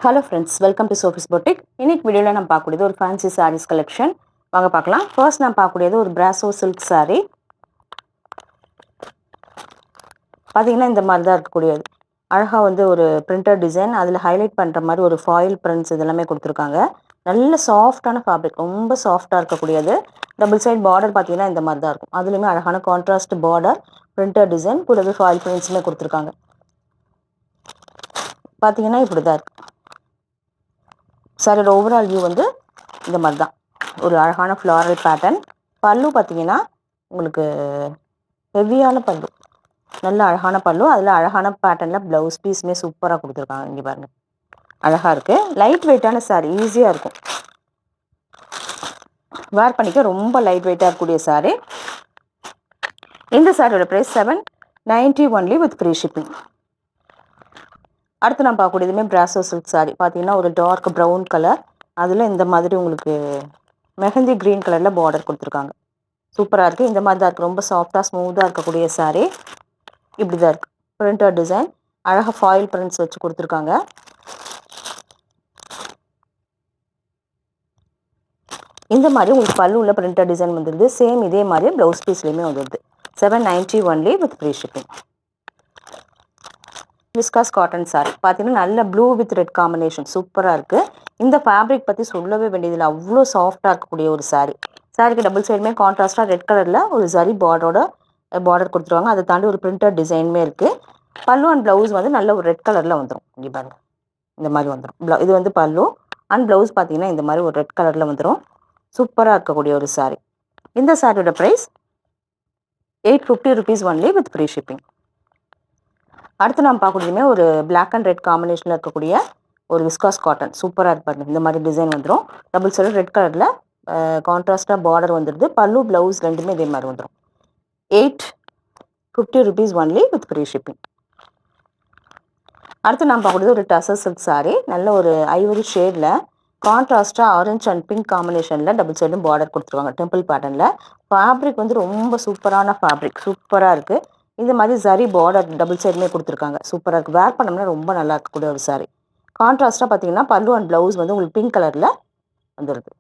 Hello friends, welcome to Sophie's boutique. இன்னைக்கு வீடியோவில் நம்ம பார்க்கக்கூடியது ஒரு ஃபேன்சி சாரீஸ் கலெக்ஷன். வாங்க பார்க்கலாம். ஃபர்ஸ்ட் நான் பார்க்கக்கூடியது ஒரு பிராசோ சில்க் சாரீ. பார்த்தீங்கன்னா இந்த மாதிரி தான் இருக்கக்கூடியது. அழகாக வந்து ஒரு பிரிண்டட் டிசைன், அதில் ஹைலைட் பண்ணுற மாதிரி ஒரு ஃபாயில் பிரிண்ட்ஸ் இதெல்லாமே கொடுத்துருக்காங்க. நல்ல சாஃப்டான ஃபேப்ரிக், ரொம்ப சாஃப்டாக இருக்கக்கூடியது. டபுள் சைட் பார்டர் பார்த்தீங்கன்னா இந்த மாதிரி தான் இருக்கும். அதுலேயுமே அழகான கான்ட்ராஸ்ட் பார்டர், பிரிண்டட் டிசைன், கூடவே ஃபாயில் பிரிண்ட்ஸுமே கொடுத்துருக்காங்க. பார்த்தீங்கன்னா இப்படி தான் இருக்குது. சாரியோட ஓவரால் வியூ வந்து இந்த மாதிரி தான். ஒரு அழகான ஃப்ளாரல் பேட்டர்ன். பல்லு பார்த்தீங்கன்னா உங்களுக்கு ஹெவியான பல்லு, நல்ல அழகான பல்லு. அதில் அழகான பேட்டர்னில் ப்ளவுஸ் பீஸுமே சூப்பராக கொடுத்துருக்காங்க. இங்கே பாருங்கள், அழகாக இருக்குது. லைட் வெயிட்டான சாரீ, ஈஸியாக இருக்கும் வேர் பண்ணிக்க. ரொம்ப லைட் வெயிட்டாக இருக்கக்கூடிய சாரீ. இந்த சாரியோட price $790 only with free shipping. அடுத்து நான் பார்க்கக்கூடியதுமே பிராசோ சில்க் சாரீ. பார்த்தீங்கன்னா ஒரு டார்க் ப்ரௌன் கலர், அதில் இந்த மாதிரி உங்களுக்கு மெஹந்தி க்ரீன் கலரில் பார்டர் கொடுத்துருக்காங்க. சூப்பராக இருக்குது. இந்த மாதிரி தான் இருக்குது. ரொம்ப சாஃப்டாக ஸ்மூத்தாக இருக்கக்கூடிய சாரீ. இப்படி தான் இருக்குது. பிரிண்டட் டிசைன், அழகாக ஃபாயில் பிரிண்ட்ஸ் வச்சு கொடுத்துருக்காங்க. இந்த மாதிரி உங்களுக்கு பல்லு உள்ள பிரிண்டட் டிசைன் வந்துடுது. சேம் இதே மாதிரி ப்ளவுஸ் பீஸ்லேயுமே வந்துடுது. $790 only with free shipping. Viscose cotton sari. பார்த்தீங்கன்னா நல்ல ப்ளூ வித் ரெட் காம்பினேஷன் சூப்பராக இருக்குது. இந்த ஃபேப்ரிக் பற்றி சொல்லவே வேண்டியதில்லை, அவ்வளோ சாஃப்டாக இருக்கக்கூடிய ஒரு சாரீ. சாரிக்கு டபுள் சைடுமே கான்ட்ராஸ்டாக ரெட் கலரில் ஒரு ஜரி பார்டர் கொடுத்துருவாங்க. அதை தாண்டி ஒரு பிரிண்டட் டிசைனுமே இருக்குது. பல்லு அண்ட் ப்ளவுஸ் வந்து நல்ல ஒரு ரெட் கலரில் வந்துடும். இங்கே பாருங்கள், இந்த மாதிரி வந்துடும். இது வந்து பல்லு அண்ட் ப்ளவுஸ் பார்த்தீங்கன்னா இந்த மாதிரி ஒரு ரெட் கலரில் வந்துடும். சூப்பராக இருக்கக்கூடிய ஒரு சாரீ. இந்த சாரியோட price $850 only with free shipping. அடுத்து நாம் பார்க்கக்கூடியதுமே ஒரு பிளாக் அண்ட் ரெட் காம்பினேஷனில் இருக்கக்கூடிய ஒரு விஸ்காஸ் காட்டன். சூப்பராக இருப்பாங்க. இந்த மாதிரி டிசைன் வந்துடும். டபுள் சைடு ரெட் கலரில் கான்ட்ராஸ்டாக பார்டர் வந்துடுது. பல்லு ப்ளவுஸ் ரெண்டுமே இதே மாதிரி வந்துடும். $850 ஒன்லி வித் ஃப்ரீ ஷிப்பிங். அடுத்து நாம் பார்க்கக்கூடியது ஒரு டசர் சில்க் சாரீ. நல்ல ஒரு ஐவரி ஷேடில் கான்ட்ராஸ்டாக ஆரஞ்ச் அண்ட் பிங்க் காம்பினேஷனில் டபுள் சைடும் பார்டர் கொடுத்துருவாங்க டெம்பிள் பேட்டர்னில். ஃபேப்ரிக் வந்து ரொம்ப சூப்பரான ஃபேப்ரிக், சூப்பராக இருக்குது. இந்த மாதிரி சரி பார்டர் டபுள் சைடுமே கொடுத்துருக்காங்க. சூப்பராக இருக்குது. வேர் பண்ணோம்னா ரொம்ப நல்லா இருக்கக்கூடிய ஒரு சாரீ. கான்ட்ராஸ்டாக பார்த்தீங்கன்னா பல்லு அண்ட் ப்ளவுஸ் வந்து உங்களுக்கு பிங்க் கலரில் வந்துடுது.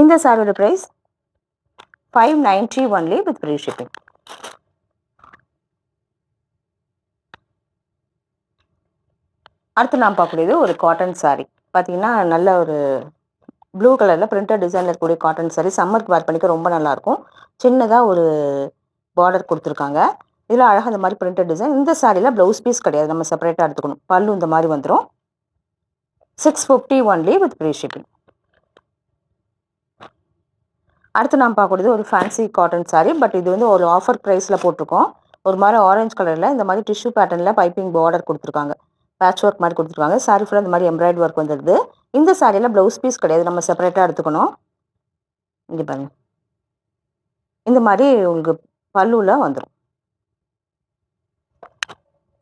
இந்த சாரியோட price $590 only with free shipping. அடுத்து நான் பார்க்கக்கூடியது ஒரு காட்டன் சாரீ. பார்த்தீங்கன்னா நல்ல ஒரு ப்ளூ கலரில் பிரிண்டட் டிசைனில் இருக்கக்கூடிய காட்டன் சாரீ. சம்மருக்கு வேர் பண்ணிக்க ரொம்ப நல்லாயிருக்கும். சின்னதாக ஒரு பார்டர் கொடுத்துருக்காங்க. இதில் அழகாக இந்த மாதிரி பிரிண்டட் டிசைன். இந்த சாரியில் ப்ளவுஸ் பீஸ் கிடையாது, நம்ம செப்பரேட்டாக எடுத்துக்கணும். பல்லு இந்த மாதிரி வந்துடும். $650 ஒன்லி வித் ஃப்ரீ ஷிப்பிங். அடுத்து நான் பார்க்கக்கூடியது ஒரு ஃபேன்சி காட்டன் சாரீ. பட் இது வந்து ஒரு ஆஃபர் ப்ரைஸில் போட்டிருக்கோம். ஒரு மாதிரி ஆரஞ்சு கலரில் இந்த மாதிரி டிஷ்யூ பேட்டர்னில் பைப்பிங் பார்டர் கொடுத்துருக்காங்க. பேட்ச் ஒர்க் மாதிரி கொடுத்துருக்காங்க. சாரீ ஃபுல்லாக இந்த மாதிரி எம்ப்ராய்டரி ஒர்க் வந்துடுது. இந்த சாரியில் ப்ளவுஸ் பீஸ் கிடையாது, நம்ம செப்பரேட்டாக எடுத்துக்கணும். இங்கே பாருங்க, இந்த மாதிரி உங்களுக்கு பல்லுவில் வந்துடும்.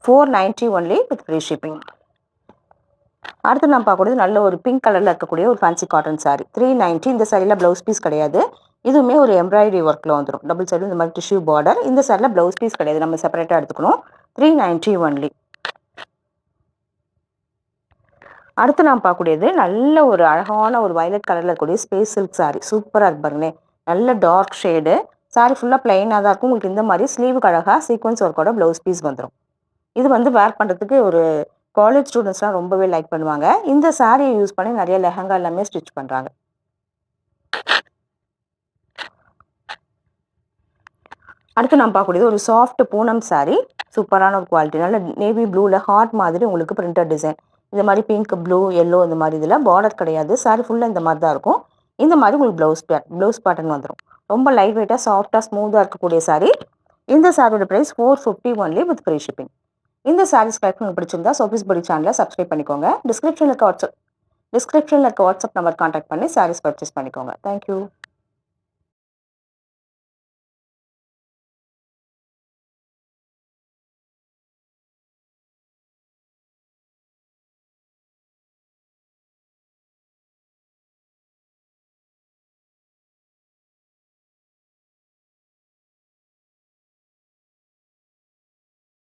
$490 ஒன்லி வித் ஃப்ரீ ஷிப்பிங். அடுத்து நான் பார்க்கக்கூடியது நல்ல ஒரு பிங்க் கலரில் இருக்கக்கூடிய ஒரு ஃபேன்சி காட்டன் சாரீ. $390. இந்த சாரியில் ப்ளவுஸ் பீஸ் கிடையாது. இதுவுமே ஒரு எம்ப்ராய்டரி ஒர்க்கில் வந்துடும். டபுள் சைடு இந்த மாதிரி டிஷ்யூ பார்டர். இந்த சாரியில் ப்ளவுஸ் பீஸ் கிடையாது, நம்ம செப்பரேட்டாக எடுத்துக்கணும். $390 ஒன்லி. அடுத்து நான் பார்க்கக்கூடியது நல்ல ஒரு அழகான ஒரு வயலட் கலரில் இருக்கக்கூடிய ஸ்பேஸ் சில்க் சாரீ. சூப்பராக இருக்கு பாருங்களேன். நல்ல டார்க் ஷேடு. சாரீ ஃபுல்லாக பிளைனாக தான் இருக்கும். உங்களுக்கு இந்த மாதிரி ஸ்லீவுக்கு அழகாக சீக்வன்ஸ் ஒர்க்கோட ப்ளவுஸ் பீஸ் வந்துடும். இது வந்து வேர் பண்ணுறதுக்கு ஒரு காலேஜ் ஸ்டூடெண்ட்ஸ்லாம் ரொம்பவே லைக் பண்ணுவாங்க. இந்த சாரியை யூஸ் பண்ணி நிறைய லெஹங்கா எல்லாமே ஸ்டிச் பண்ணுறாங்க. அடுத்து நான் பார்க்கக்கூடியது ஒரு சாஃப்ட் பூனம் சாரீ. சூப்பரான ஒரு குவாலிட்டி. நல்ல நேவி ப்ளூவில் ஹார்ட் மாதிரி உங்களுக்கு பிரிண்டட் டிசைன். இந்த மாதிரி பிங்க், ப்ளூ, எல்லோ இந்த மாதிரி இதில் பார்டர் கிடையாது. சாரீ ஃபுல்லாக இந்த மாதிரி தான் இருக்கும். இந்த மாதிரி உங்களுக்கு ப்ளவுஸ் பேட்டர்ன் வந்துடும். ரொம்ப லைட் வெயிட்டாக சாஃப்டாக ஸ்மூத்தாக இருக்கக்கூடிய சாரீ. இந்த சாரியோட price $450 only with free shipping. இந்த சாரீஸ் கலெக்ஷன் உங்களுக்கு பிடிச்சிருந்தா சோஃபிஸ் பொட்டிக் சேனலை சப்ஸ்கிரைப் பண்ணிக்கோங்க. டிஸ்கிரிப்ஷனில் இருக்க வாட்ஸ்அப் நம்பர் கான்டாக்ட் பண்ணி சாரீஸ் பர்ச்சேஸ் பண்ணிக்கோங்க. தேங்க்யூ.